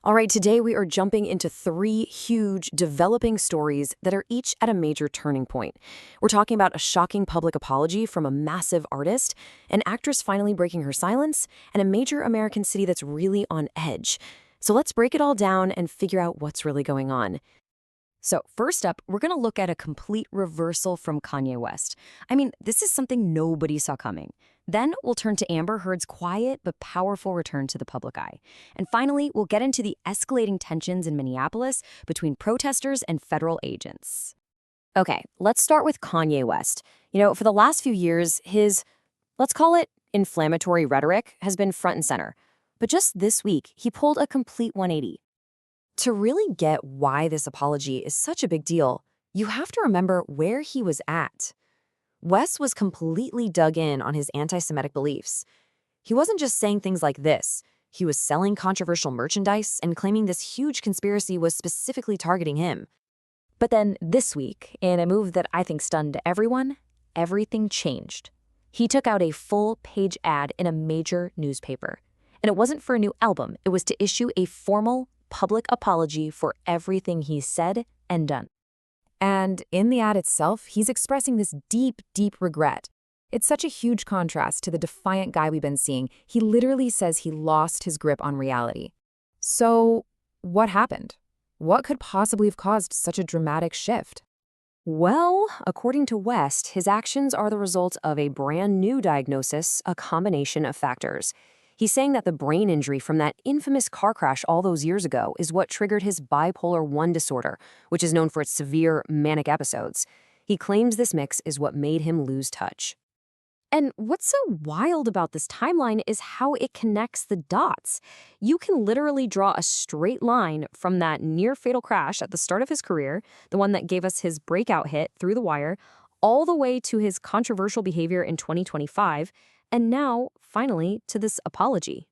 All right, today we are jumping into three huge developing stories that are each at a major turning point. We're talking about a shocking public apology from a massive artist, an actress finally breaking her silence, and a major American city that's really on edge. So let's break it all down and figure out what's really going on. So first up, we're going to look at a complete reversal from Kanye West. I mean, this is something nobody saw coming. Then we'll turn to Amber Heard's quiet but powerful return to the public eye. And finally, we'll get into the escalating tensions in Minneapolis between protesters and federal agents. Okay, let's start with Kanye West. For the last few years, his, let's call it inflammatory rhetoric has been front and center. But just this week, he pulled a complete 180. To really get why this apology is such a big deal, you have to remember where he was at. West was completely dug in on his anti-Semitic beliefs. He wasn't just saying things like this. He was selling controversial merchandise and claiming this huge conspiracy was specifically targeting him. But then this week, in a move that I think stunned everyone, everything changed. He took out a full-page ad in a major newspaper. And it wasn't for a new album. It was to issue a formal public apology for everything he said and done. And in the ad itself, he's expressing this deep, deep regret. It's such a huge contrast to the defiant guy we've been seeing. He literally says he lost his grip on reality. So, what happened? What could possibly have caused such a dramatic shift? Well, according to West, his actions are the result of a brand new diagnosis, a combination of factors. He's saying that the brain injury from that infamous car crash all those years ago is what triggered his bipolar 1 disorder, which is known for its severe manic episodes. He claims this mix is what made him lose touch. And what's so wild about this timeline is how it connects the dots. You can literally draw a straight line from that near-fatal crash at the start of his career, the one that gave us his breakout hit Through the Wire, all the way to his controversial behavior in 2025, and now, finally, to this apology.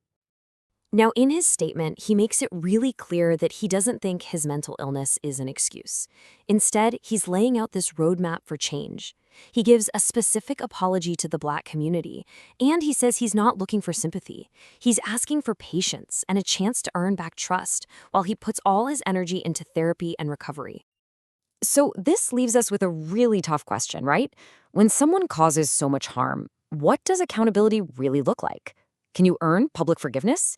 Now, in his statement, he makes it really clear that he doesn't think his mental illness is an excuse. Instead, he's laying out this roadmap for change. He gives a specific apology to the Black community, and he says he's not looking for sympathy. He's asking for patience and a chance to earn back trust, while he puts all his energy into therapy and recovery. So this leaves us with a really tough question, right? When someone causes so much harm, what does accountability really look like? Can you earn public forgiveness?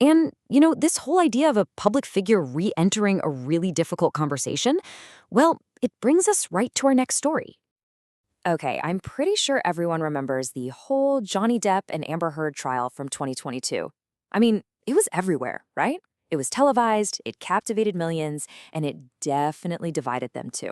And, this whole idea of a public figure re-entering a really difficult conversation, well, it brings us right to our next story. Okay, I'm pretty sure everyone remembers the whole Johnny Depp and Amber Heard trial from 2022. I mean, it was everywhere, right? It was televised, it captivated millions, and it definitely divided them too.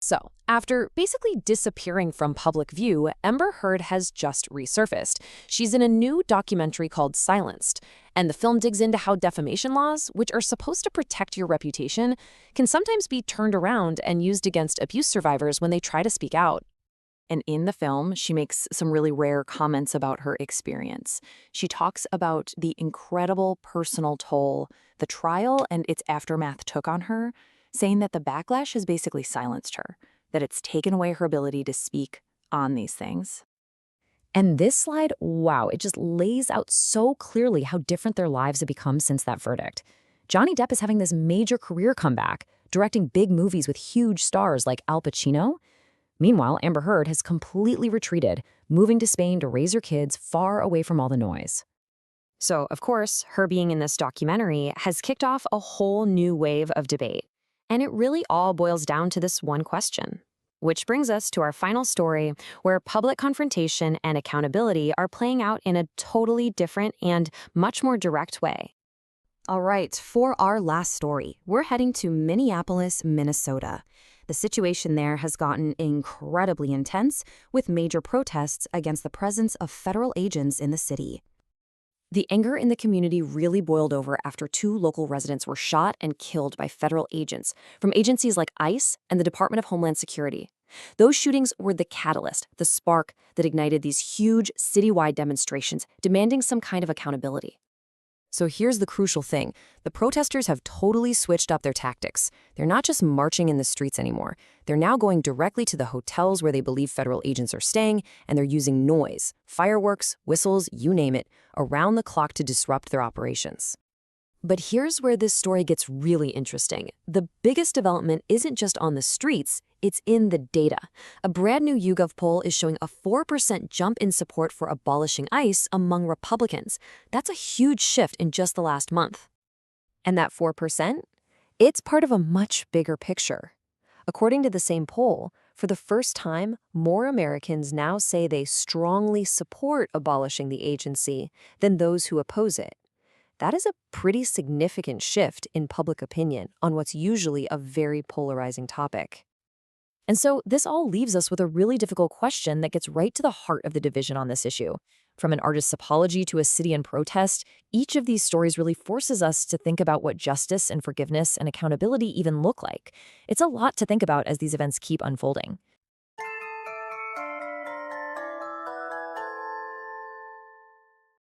So, after basically disappearing from public view, Amber Heard has just resurfaced. She's in a new documentary called Silenced, and the film digs into how defamation laws, which are supposed to protect your reputation, can sometimes be turned around and used against abuse survivors when they try to speak out. And in the film, she makes some really rare comments about her experience. She talks about the incredible personal toll the trial and its aftermath took on her, saying that the backlash has basically silenced her, that it's taken away her ability to speak on these things. And this slide, wow, it just lays out so clearly how different their lives have become since that verdict. Johnny Depp is having this major career comeback, directing big movies with huge stars like Al Pacino. Meanwhile, Amber Heard has completely retreated, moving to Spain to raise her kids far away from all the noise. So, of course, her being in this documentary has kicked off a whole new wave of debate. And it really all boils down to this one question. Which brings us to our final story, where public confrontation and accountability are playing out in a totally different and much more direct way. All right, for our last story, we're heading to Minneapolis, Minnesota. The situation there has gotten incredibly intense, with major protests against the presence of federal agents in the city. The anger in the community really boiled over after 2 local residents were shot and killed by federal agents from agencies like ICE and the Department of Homeland Security. Those shootings were the catalyst, the spark that ignited these huge citywide demonstrations demanding some kind of accountability. So here's the crucial thing. The protesters have totally switched up their tactics. They're not just marching in the streets anymore. They're now going directly to the hotels where they believe federal agents are staying, and they're using noise, fireworks, whistles, you name it, around the clock to disrupt their operations. But here's where this story gets really interesting. The biggest development isn't just on the streets, it's in the data. A brand new YouGov poll is showing a 4% jump in support for abolishing ICE among Republicans. That's a huge shift in just the last month. And that 4%? It's part of a much bigger picture. According to the same poll, for the first time, more Americans now say they strongly support abolishing the agency than those who oppose it. That is a pretty significant shift in public opinion on what's usually a very polarizing topic. And so this all leaves us with a really difficult question that gets right to the heart of the division on this issue. From an artist's apology to a city in protest, each of these stories really forces us to think about what justice and forgiveness and accountability even look like. It's a lot to think about as these events keep unfolding.